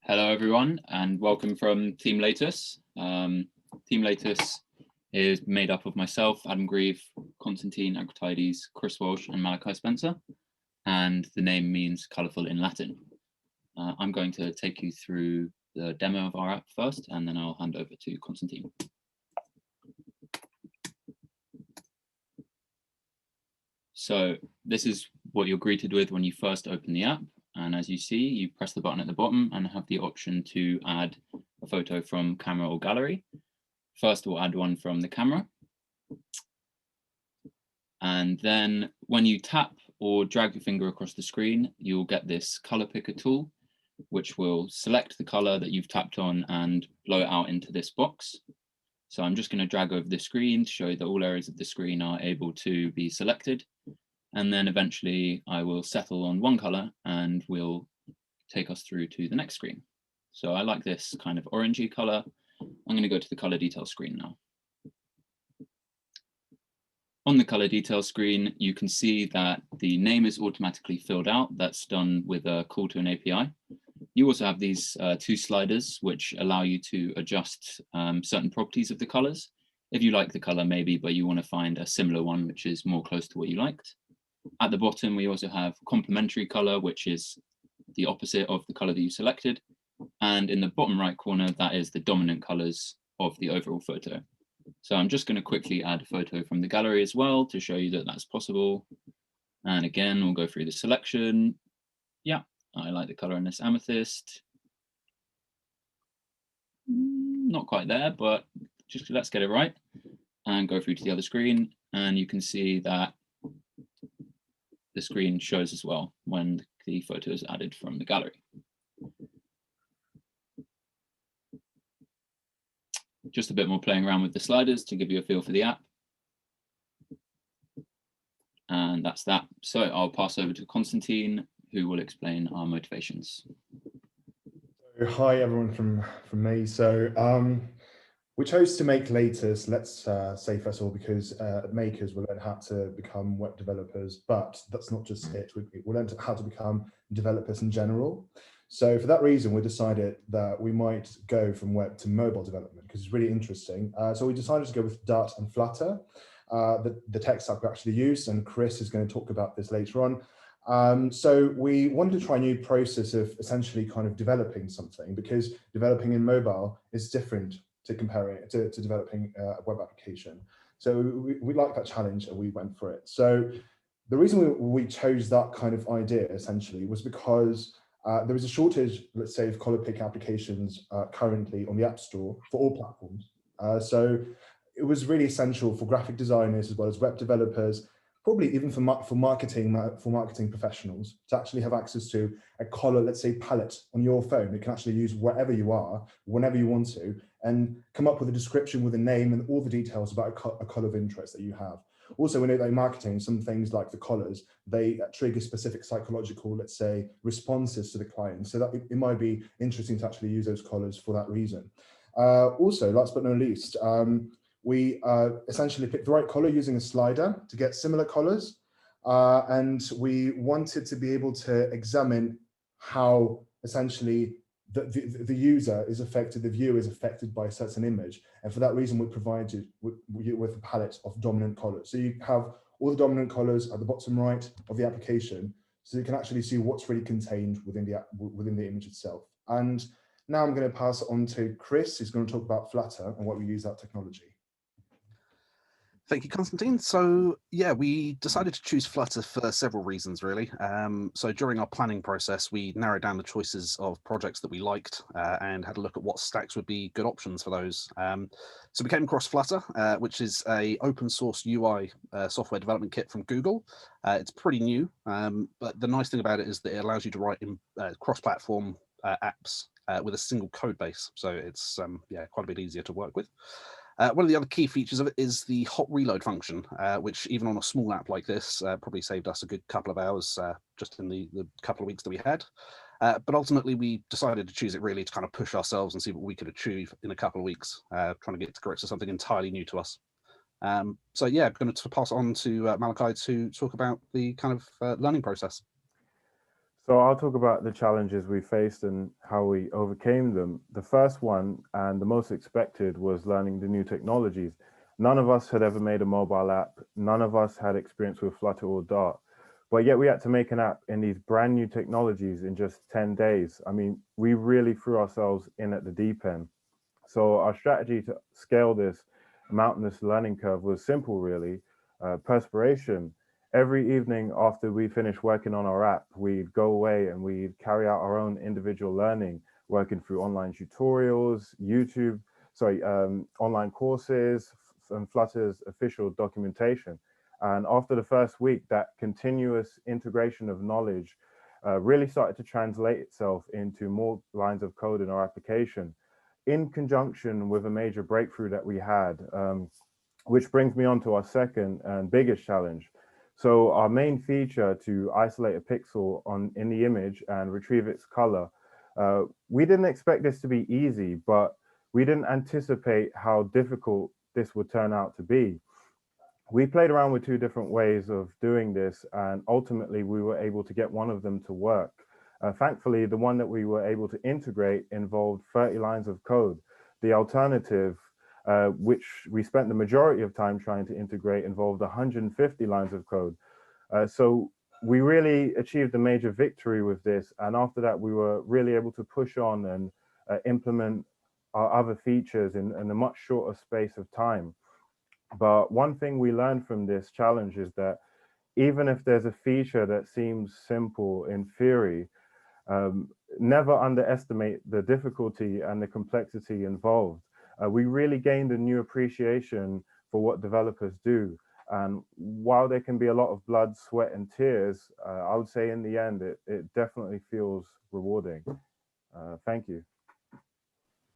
Hello, everyone, and welcome from Team Laetus. Team Laetus is made up of myself, Adam Grieve, Constantine Akratides, Chris Walsh, and Malachi Spencer, and the name means colourful in Latin. I'm going to take you through the demo of our app first, and then I'll hand over to Constantine. So this is what you're greeted with when you first open the app. And as you see, you press the button at the bottom and have the option to add a photo from camera or gallery. First, we'll add one from the camera. And then when you tap or drag your finger across the screen, you'll get this color picker tool, which will select the color that you've tapped on and blow it out into this box. So I'm just going to drag over the screen to show you that all areas of the screen are able to be selected. And then eventually I will settle on one color and will take us through to the next screen. So I like this kind of orangey color. I'm going to go to the color detail screen now. On the color detail screen, you can see that the name is automatically filled out. That's done with a call to an API. You also have these two sliders, which allow you to adjust certain properties of the colors. If you like the color maybe, but you want to find a similar one, which is more close to what you liked. At the bottom, we also have complementary color, which is the opposite of the color that you selected. And in the bottom right corner, that is the dominant colors of the overall photo. So I'm just going to quickly add a photo from the gallery as well to show you that that's possible. And again, we'll go through the selection. Yeah, I like the color in this amethyst. Not quite there, but just let's get it right and go through to the other screen. And you can see that the screen shows as well when the photo is added from the gallery. Just a bit more playing around with the sliders to give you a feel for the app. And that's that. So I'll pass over to Constantine, who will explain our motivations. Hi everyone from me. So we chose to make Laetus, let's say first of all, because makers will learn how to become web developers, but that's not just it. We'll learn how to become developers in general. So for that reason, we decided that we might go from web to mobile development because it's really interesting. So we decided to go with Dart and Flutter, the tech stack we actually use, and Chris is going to talk about this later on. So we wanted to try a new process of essentially kind of developing something, because developing in mobile is different to comparing it to developing a web application. So we liked that challenge and we went for it. So the reason we chose that kind of idea essentially was because there is a shortage, let's say, of color pick applications currently on the App Store for all platforms. So it was really essential for graphic designers as well as web developers, probably even for marketing professionals, to actually have access to a color, let's say, palette on your phone. You can actually use wherever you are, whenever you want to, and come up with a description with a name and all the details about a color of interest that you have. Also, we know that in marketing, some things like the colors, they trigger specific psychological, let's say, responses to the client. So that it might be interesting to actually use those colors for that reason. Also, last but not least, we essentially picked the right color using a slider to get similar colors. And we wanted to be able to examine how essentially the user is affected, the viewer is affected by a certain image. And for that reason, we provided you with a palette of dominant colors. So you have all the dominant colors at the bottom right of the application, so you can actually see what's really contained within the image itself. And now I'm going to pass it on to Chris, who's going to talk about Flutter and what we use that technology. Thank you, Constantine. So yeah, we decided to choose Flutter for several reasons, really. So during our planning process, we narrowed down the choices of projects that we liked and had a look at what stacks would be good options for those. So we came across Flutter, which is a open source UI software development kit from Google. It's pretty new, but the nice thing about it is that it allows you to write in cross-platform apps with a single code base. So it's yeah, quite a bit easier to work with. One of the other key features of it is the hot reload function, which even on a small app like this probably saved us a good couple of hours just in the couple of weeks that we had. But ultimately, we decided to choose it really to kind of push ourselves and see what we could achieve in a couple of weeks, trying to get to grips with something entirely new to us. So yeah, I'm going to pass on to Malachi to talk about the kind of learning process. So I'll talk about the challenges we faced and how we overcame them. The first one and the most expected was learning the new technologies. None of us had ever made a mobile app. None of us had experience with Flutter or Dart. But yet we had to make an app in these brand new technologies in just 10 days. I mean, we really threw ourselves in at the deep end. So our strategy to scale this mountainous learning curve was simple, really. Perspiration. Every evening after we finished working on our app, we'd go away and we'd carry out our own individual learning, working through online tutorials, online courses, and Flutter's official documentation. And after the first week, that continuous integration of knowledge really started to translate itself into more lines of code in our application in conjunction with a major breakthrough that we had, which brings me on to our second and biggest challenge. So our main feature to isolate a pixel in the image and retrieve its color, we didn't expect this to be easy, but we didn't anticipate how difficult this would turn out to be. We played around with two different ways of doing this, and ultimately we were able to get one of them to work. Thankfully, the one that we were able to integrate involved 30 lines of code. The alternative, which we spent the majority of time trying to integrate, involved 150 lines of code. So we really achieved a major victory with this. And after that, we were really able to push on and implement our other features in a much shorter space of time. But one thing we learned from this challenge is that even if there's a feature that seems simple in theory, never underestimate the difficulty and the complexity involved. We really gained a new appreciation for what developers do. And while there can be a lot of blood, sweat, and tears, I would say in the end, it definitely feels rewarding. Thank you.